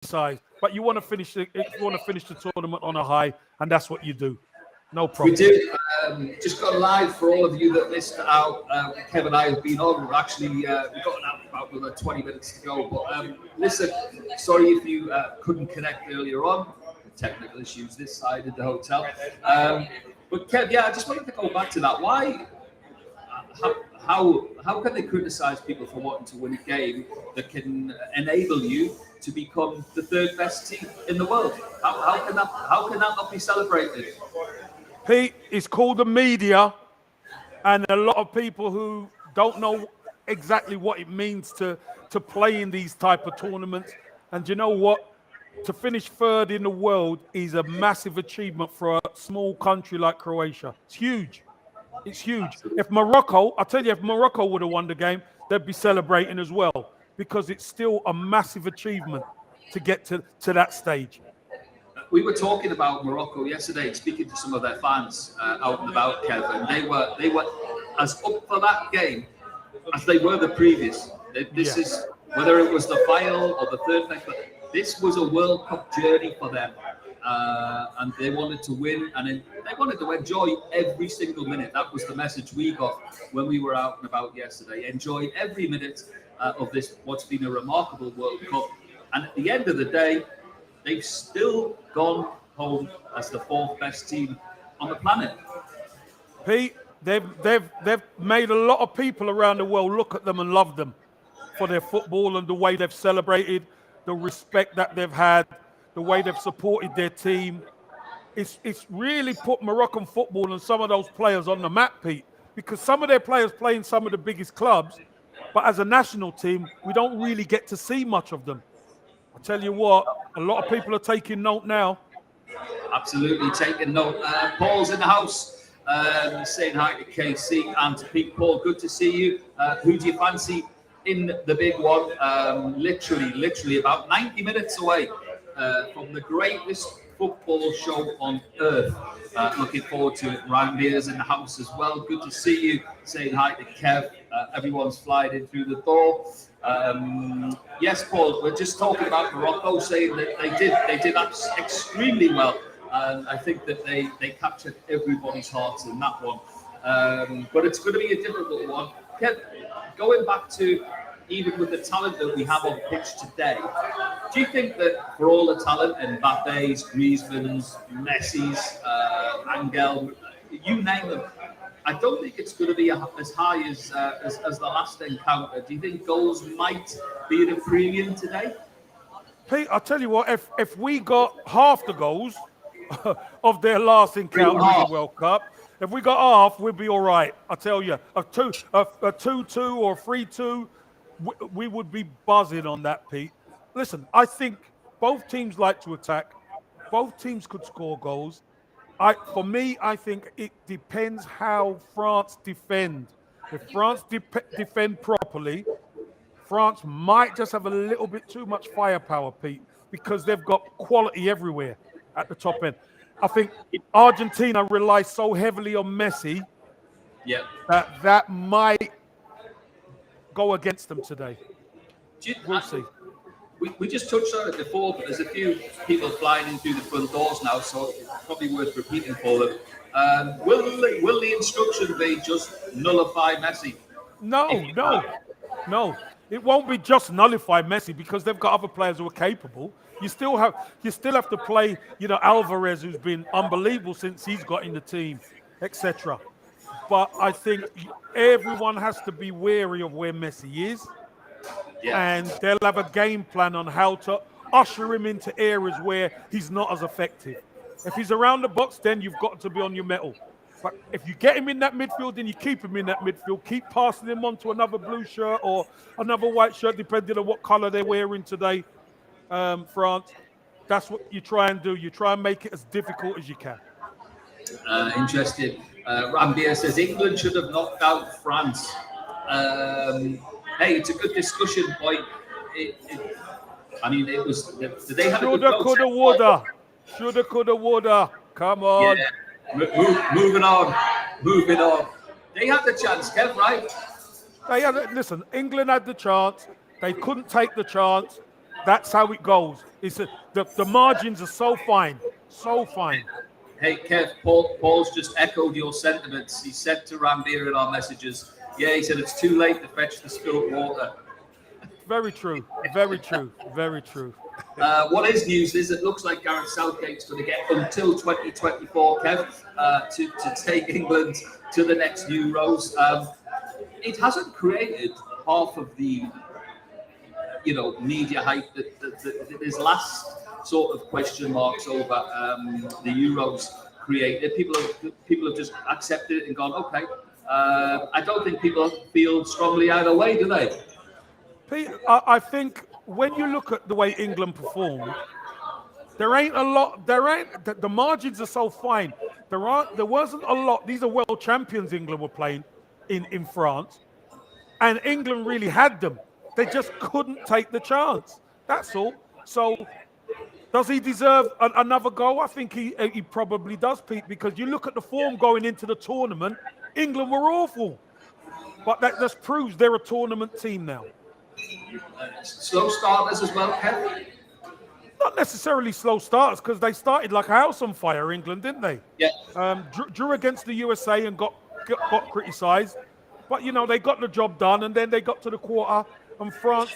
size, but you want to finish the tournament on a high, and that's what you do. No We problem. did. Just got live for all of you that missed out. Kev and I have been on. We've actually we've gotten out about another 20 minutes to go. But listen, sorry if you couldn't connect earlier on. Technical issues this side of the hotel. But Kev, yeah, I just wanted to go back to that. Why? How can they criticise people for wanting to win a game that can enable you to become the third best team in the world? How can that not be celebrated? Pete, it's called the media, and a lot of people who don't know exactly what it means to play in these type of tournaments. And you know what? To finish third in the world is a massive achievement for a small country like Croatia. It's huge. It's huge. If Morocco would have won the game, they'd be celebrating as well, because it's still a massive achievement to get to that stage. We were talking about Morocco yesterday, speaking to some of their fans out and about, Kev, and they were as up for that game as they were the previous. This is, whether it was the final or the third leg, but this was a World Cup journey for them, and they wanted to win, and they wanted to enjoy every single minute. That was the message we got when we were out and about yesterday. Enjoy every minute of this, what's been a remarkable World Cup, and at the end of the day, they've still gone home as the fourth best team on the planet. Pete, they've made a lot of people around the world look at them and love them for their football and the way they've celebrated, the respect that they've had, the way they've supported their team. It's really put Moroccan football and some of those players on the map, Pete, because some of their players play in some of the biggest clubs, but as a national team, we don't really get to see much of them. I tell you what, a lot of people are taking note now. Absolutely taking note. Paul's in the house, saying hi to KC and to Pete. Paul, good to see you. Who do you fancy in the big one? Literally about 90 minutes away from the greatest football show on earth. Looking forward to it. Ryan Beers in the house as well. Good to see you. Saying hi to Kev. Everyone's flying in through the door. Yes, Paul, we're just talking about Morocco, saying that they did extremely well, and I think that they captured everybody's hearts in that one. But it's going to be a difficult one. Kev, going back to even with the talent that we have on pitch today, do you think that for all the talent, Mbappe's, Griezmann's, Messi's, Angel, you name them, I don't think it's going to be as high as the last encounter. Do you think goals might be at a premium today? Pete, I'll tell you what, if we got half the goals of their last encounter in the World Cup, if we got half, we'd be all right. I tell you, a 2-2 or 3-2, we would be buzzing on that, Pete. Listen, I think both teams like to attack. Both teams could score goals. For me, I think it depends how France defend. If France defend properly, France might just have a little bit too much firepower, Pete, because they've got quality everywhere at the top end. I think Argentina relies so heavily on Messi that might go against them today. We'll see. We just touched on it before, but there's a few people flying in through the front doors now, so it's probably worth repeating for them. Will the instruction be just nullify Messi? No. It won't be just nullify Messi, because they've got other players who are capable. You still have to play, Alvarez, who's been unbelievable since he's got in the team, etc. But I think everyone has to be wary of where Messi is. And they'll have a game plan on how to usher him into areas where he's not as effective. If he's around the box, then you've got to be on your mettle. But if you get him in that midfield, then you keep him in that midfield. Keep passing him on to another blue shirt or another white shirt, depending on what color they're wearing today, France. That's what you try and do. You try and make it as difficult as you can. Interesting. Rambia says England should have knocked out France. Hey, it's a good discussion point. It was. Did they have shoulda, coulda, woulda. Shoulda, coulda, woulda. Come on. Yeah. Moving on. They had the chance, Kev, right? Listen, England had the chance. They couldn't take the chance. That's how it goes. The margins are so fine, so fine. Hey, Kev, Paul's just echoed your sentiments. He said to Rambir in our messages, yeah, he said it's too late to fetch the spilled water. Very true. Very true. Very true. What is news is it looks like Gareth Southgate's going to get until 2024, Kev, to take England to the next Euros. It hasn't created half of the media hype that his last sort of question marks over the Euros created. People have just accepted it and gone, okay. I don't think people feel strongly either way, do they? Pete, I think when you look at the way England performed, there ain't a lot. The margins are so fine. There wasn't a lot. These are world champions England were playing in France, and England really had them. They just couldn't take the chance. That's all. So, does he deserve another goal? I think he probably does, Pete, because you look at the form going into the tournament, England were awful. But that just proves they're a tournament team now. Slow starters as well, Kev? Not necessarily slow starters, because they started like a house on fire, England, didn't they? Yeah. Drew against the USA and got criticised. But, they got the job done, and then they got to the quarter, and France,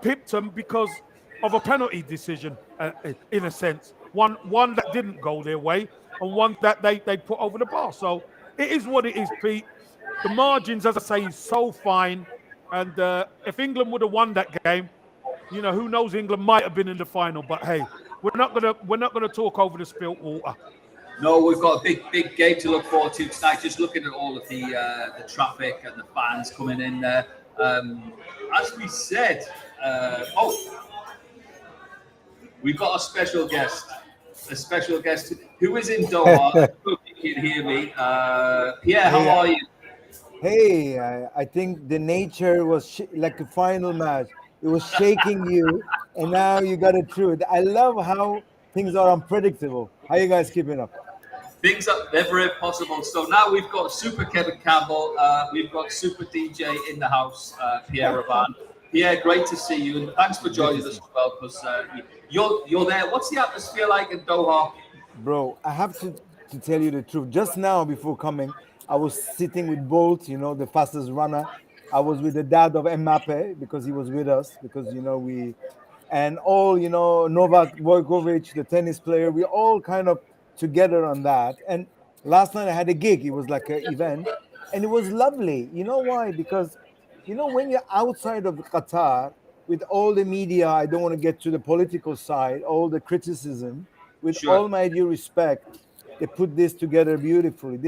pipped them because of a penalty decision, in a sense. One that didn't go their way, and one that they put over the bar. So it is what it is, Pete. The margins, as I say, is so fine. And if England would have won that game, who knows? England might have been in the final. But hey, we're not gonna talk over the spilt water. No, we've got a big game to look forward to tonight. Just looking at all of the traffic and the fans coming in there. As we said, we've got a special guest who is in Doha. Hope you can hear me. Pierre, how are you? Hey, I think the nature was like a final match. It was shaking you, and now you got it through it. I love how things are unpredictable. How you guys keeping up? Things are never impossible. So now we've got Super Kevin Campbell. We've got Super DJ in the house, Pierre Ravan. Pierre, great to see you, and thanks for joining us as well, because you're there. What's the atmosphere like in Doha? Bro, I have to tell you the truth. Just now, before coming, I was sitting with Bolt, the fastest runner. I was with the dad of Mbappe because he was with us, because and all Novak Djokovic, the tennis player, we all kind of together on that. And last night I had a gig. It was like an event, and it was lovely. You know why? Because when you're outside of Qatar with all the media, I don't want to get to the political side, all the criticism. With all my due respect, they put this together beautifully.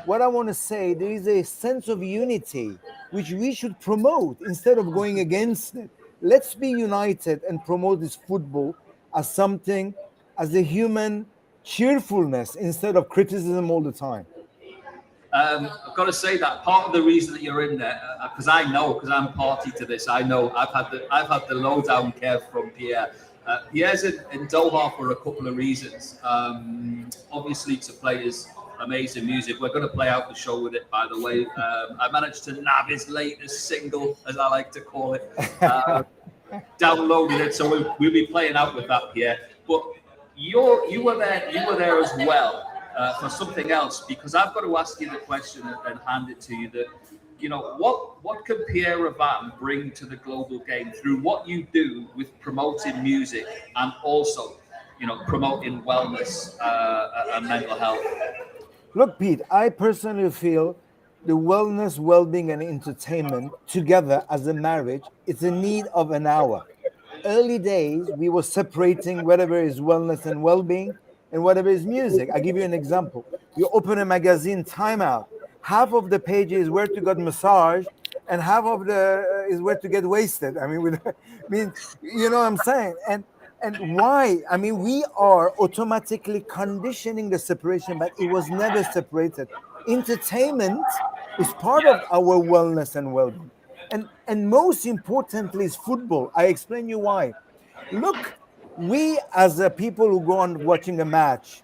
What I want to say, there is a sense of unity which we should promote instead of going against it. Let's be united and promote this football as something, as a human cheerfulness instead of criticism all the time. I've got to say that part of the reason that you're in there, because I'm party to this. I know I've had the lowdown, Kev, from Pierre. Pierre's in Doha for a couple of reasons. Obviously, to play his amazing music. We're going to play out the show with it, by the way. I managed to nab his latest single, as I like to call it. Downloaded it, so we'll be playing out with that, Pierre. But you were there as well for something else, because I've got to ask you the question and hand it to you that, what can Pierre Ravan bring to the global game through what you do with promoting music and also, promoting wellness and mental health? Look, Pete, I personally feel the wellness, well-being, and entertainment together as a marriage, it's a need of an hour. Early days, we were separating whatever is wellness and well-being and whatever is music. I'll give you an example. You open a magazine, Time Out. Half of the page is where to get massage, and half of the is where to get wasted. I mean, you know what I'm saying? And why? I mean, we are automatically conditioning the separation, but it was never separated. Entertainment is part of our wellness and well-being. And most importantly is football. I explain you why. Look, we as a people who go on watching a match,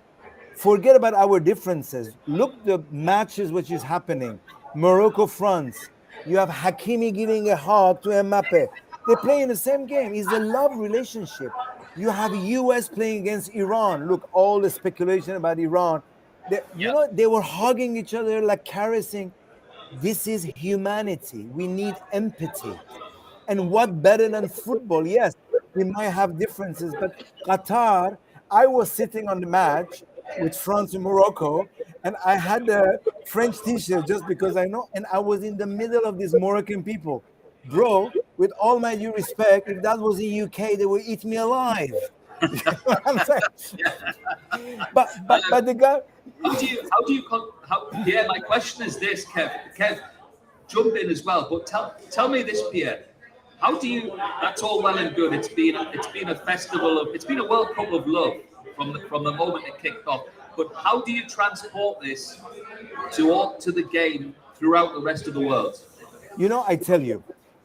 forget about our differences. Look the matches which is happening. Morocco, France. You have Hakimi giving a hug to Mbappe. They play in the same game. It's a love relationship. You have US playing against Iran. Look, all the speculation about Iran. Yeah. They were hugging each other, like caressing. This is humanity. We need empathy. And what better than football? Yes, we might have differences, but Qatar, I was sitting on the match with France and Morocco, and I had a French t-shirt just because I know, and I was in the middle of these Moroccan people. Bro, with all my due respect, if that was in UK, they would eat me alive. You know what I'm saying? But the guy. Yeah, my question is this, Kev, jump in as well, but tell me this, Pierre. How do you? That's all well and good. It's been a festival of. It's been a World Cup of love from the moment it kicked off. But how do you transport this to the game throughout the rest of the world? You know, I tell you,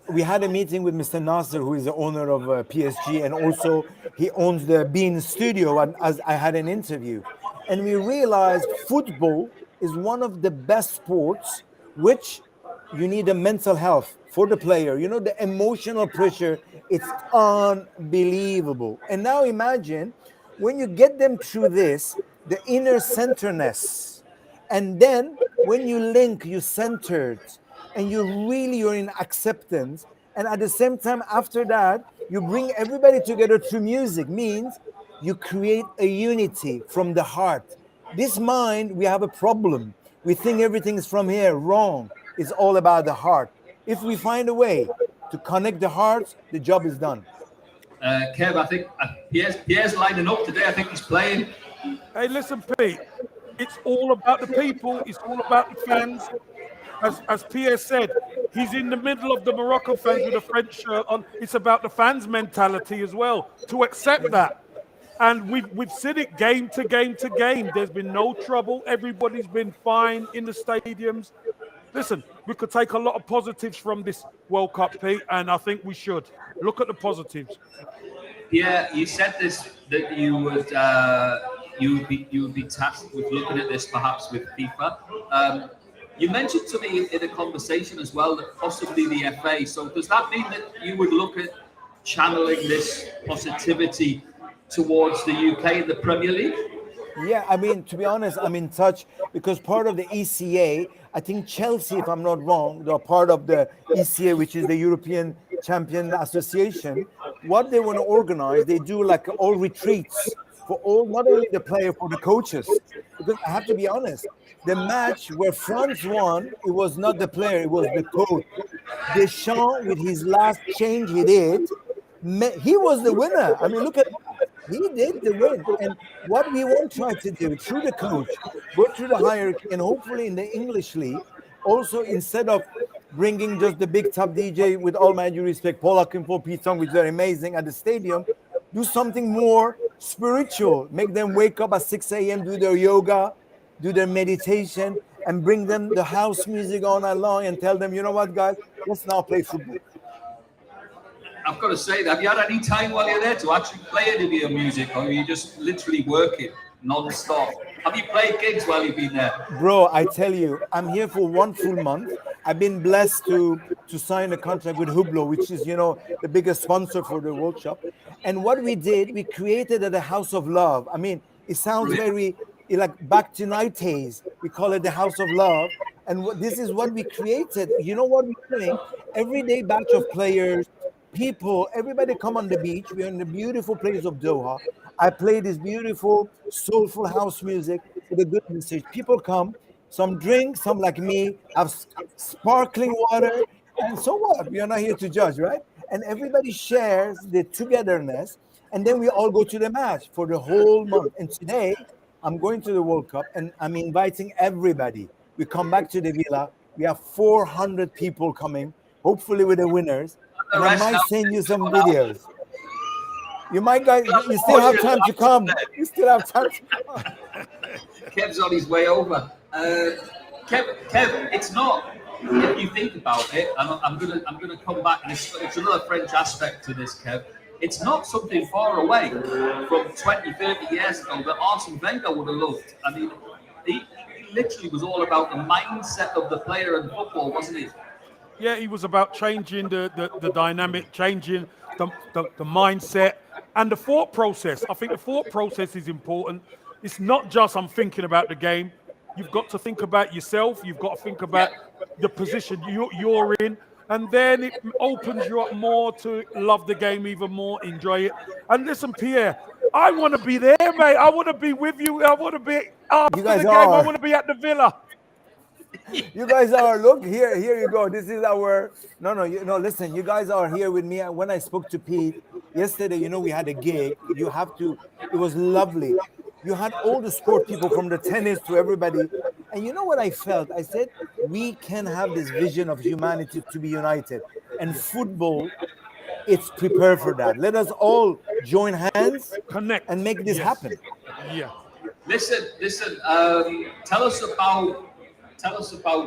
we had a meeting with Mr. Nasser, who is the owner of PSG, and also he owns the Bean Studio. And as I had an interview, and we realized football is one of the best sports, which you need a mental health for the player. You know, the emotional pressure, it's unbelievable. And now imagine when you get them through this, the inner centeredness, and then when you link, you centered, and you're in acceptance, and at the same time after that you bring everybody together through music, means you create a unity from the heart. This mind, we have a problem. We think everything is from here. Wrong. It's all about the heart. If we find a way to connect the hearts, the job is done. Kev, I think Pierre's lining up today. I think he's playing. Hey, listen, Pete. It's all about the people. It's all about the fans. As Pierre said, he's in the middle of the Moroccan fans with a French shirt on. It's about the fans' mentality as well, to accept that. And we've seen it game to game to game. There's been no trouble. Everybody's been fine in the stadiums. Listen, we could take a lot of positives from this World Cup, Pete, and I think we should. Look at the positives. Pierre, you said this, that you would be tasked with looking at this perhaps with FIFA. You mentioned to me in a conversation as well that possibly the FA. So does that mean that you would look at channeling this positivity towards the UK and the Premier League? Yeah, I mean, to be honest, I'm in touch because part of the ECA, I think Chelsea, if I'm not wrong, they're part of the ECA, which is the European Champion Association. What they want to organize, they do like all retreats for all, not only the player, for the coaches. Because I have to be honest, the match where France won, it was not the player, it was the coach. Deschamps, with his last change he did, he was the winner. I mean, look at that. He did the win. And what we want to try to do through the coach, go through the hierarchy, and hopefully in the English league, also instead of bringing just the big top DJ, with all my due respect, Paul Akinfo, Pete Tong, which are amazing at the stadium, do something more spiritual. Make them wake up at 6 a.m., do their yoga, do their meditation, and bring them the house music all night long and tell them, you know what, guys, let's now play football. I've got to say, have you had any time while you're there to actually play any of your music, or are you just literally working non-stop? Have you played gigs while you've been there? Bro, I tell you, I'm here for 1 full month. I've been blessed to sign a contract with Hublot, which is, you know, the biggest sponsor for the World Cup. And what we did, we created a house of love. I mean, it sounds very like back to 90s. We call it the house of love. And this is what we created. You know what we're doing? Everyday batch of players, people, everybody come on the beach. We're in the beautiful place of Doha. I play this beautiful, soulful house music with a good message. People come, some drink, some like me, have sparkling water, and so what? We are not here to judge, right? And everybody shares the togetherness, and then we all go to the match for the whole month. And today, I'm going to the World Cup, and I'm inviting everybody. We come back to the villa. We have 400 people coming, hopefully with the winners. And I might send you some videos. You might, guys, you still have time to come. You still have time to come. Kev's on his way over. Kev, it's not. If you think about it, I'm gonna come back, and it's another French aspect to this, Kev. It's not something far away from 20, 30 years ago that Arsene Wenger would have loved. I mean, he literally was all about the mindset of the player and football, wasn't he? Yeah, he was about changing the dynamic, changing the mindset and the thought process. I think the thought process is important. It's not just I'm thinking about the game. You've got to think about yourself. You've got to think Yeah. about the position you're in. And then it opens you up more to love the game even more, enjoy it. And listen, Pierre, I want to be there, mate. I want to be with you. I want to be You after guys the game. I are. want to be at the villa. You guys are. Look here. Here you go. This is our. No, no. Listen. You guys are here with me. When I spoke to Pete yesterday, we had a gig. You have to. It was lovely. You had all the sport people from the tennis to everybody. And you know what I felt? I said we can have this vision of humanity to be united. And football, it's prepared for that. Let us all join hands Connect. and make this Yes. happen. Yeah. Listen. Tell us about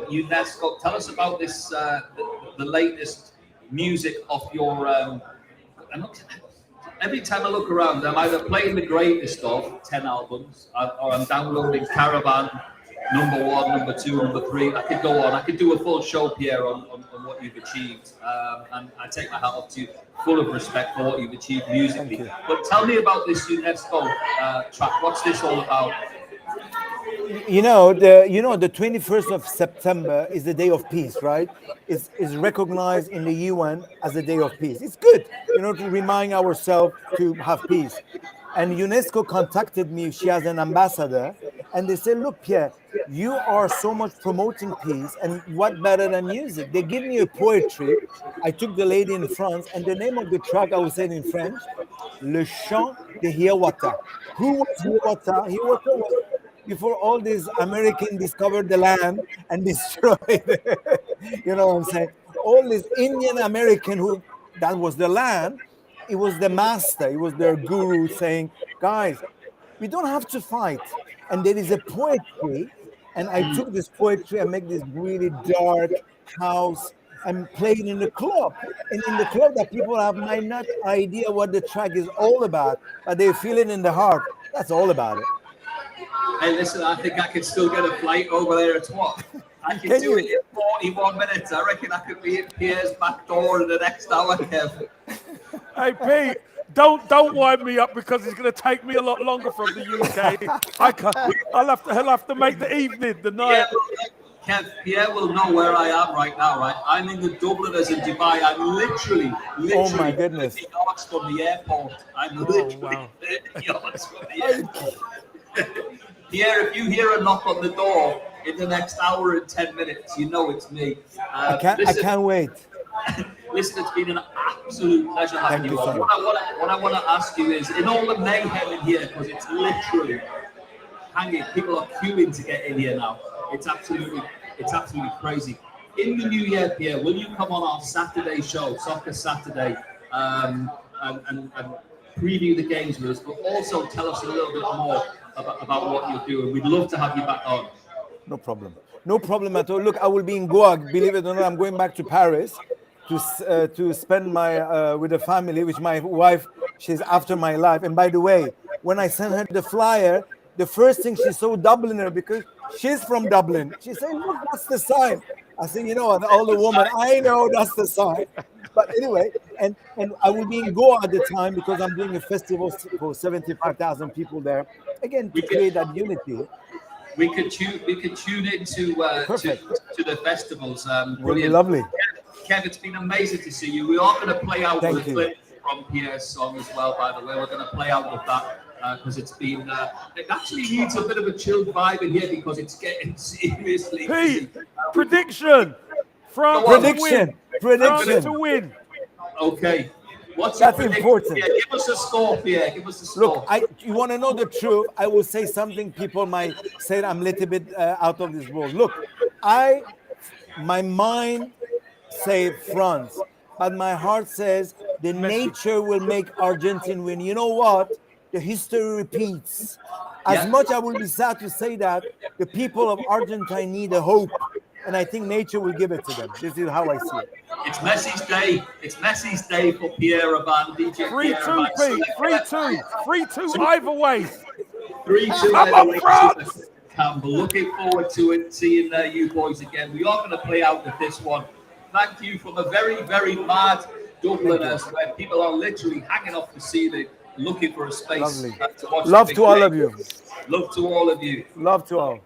UNESCO. Tell us about this the latest music of your. Every time I look around, I'm either playing the greatest of 10 albums, or I'm downloading Caravan, number 1, number 2, number 3. I could go on. I could do a full show, Pierre, on what you've achieved. And I take my hat off to you, full of respect for what you've achieved musically. But tell me about this UNESCO track. What's this all about? The 21st of September is the day of peace, right? Is recognized in the UN as a day of peace. It's good, to remind ourselves to have peace. And UNESCO contacted me. She has an ambassador, and they said, "Look, Pierre, you are so much promoting peace, and what better than music?" They give me a poetry. I took the lady in France, and the name of the track I will say it in French, "Le Chant de Hiawatha." Who was Hiawatha? Hiawatha was before all these Americans discovered the land and destroyed. You know what I'm saying? All these Indian American that was the land. It was the master, it was their guru saying, "Guys, we don't have to fight." And there is a poetry, and I took this poetry and make this really dark house and play it in the club. And in the club that people might not idea what the track is all about, but they feel it in the heart. That's all about it. Hey, listen, I think I could still get a flight over there at what? I can do it in 41 minutes. I reckon I could be at Pierre's back door in the next hour, Kev. Hey, Pete, don't wind me up because it's going to take me a lot longer from the UK. He'll have to make the evening, the night. Kev, Pierre will know where I am right now, right? I'm in the Dubliners in Dubai. I'm literally oh my goodness, 30 yards from the airport. I'm literally 30 yards from the airport. Pierre, if you hear a knock on the door in the next hour and 10 minutes, you know it's me. I can't wait. Listen, it's been an absolute pleasure having you on. What I want to ask you is, in all the mayhem in here, because it's literally hanging, people are queuing to get in here now. It's absolutely crazy. In the new year, Pierre, will you come on our Saturday show, Soccer Saturday, and preview the games with us, but also tell us a little bit more about what you're doing? We'd love to have you back on. No problem. No problem at all. Look, I will be in Goa. Believe it or not, I'm going back to Paris to spend my with the family, which my wife, she's after my life. And by the way, when I sent her the flyer, the first thing she saw Dubliner because she's from Dublin. She said, "Look, that's the sign." I said, "You know, an older woman, I know that's the sign." But anyway, and I will be in Goa at the time because I'm doing a festival for 75,000 people there. Again, to create that unity. We could tune into to the festivals. Really lovely. Kev, it's been amazing to see you. We are going to play out the clip from Pierre's song as well, by the way. We're going to play out with that because it's been, it actually needs a bit of a chilled vibe in here because it's getting seriously busy. Prediction. France to win. Okay. That's important. Pierre? Give us a score, Pierre. Give us a score. Look, you want to know the truth? I will say something people might say I'm a little bit out of this world. Look, my mind say France, but my heart says the nature will make Argentina win. You know what? The history repeats. As much I will be sad to say that, the people of Argentina need a hope. And I think nature will give it to them. This is how I see it. It's Messi's day. It's Messi's day for Pierre Ravan, DJ 3-2, Pete. 3-2. 3-2 either way. 3-2 either way. Campbell. Looking forward to it, seeing you boys again. We are going to play out with this one. thank you from a very, very mad Dubliners, where people are literally hanging off the ceiling, looking for a space Lovely. to watch. Love to all of you. Love to all of you. Love to all.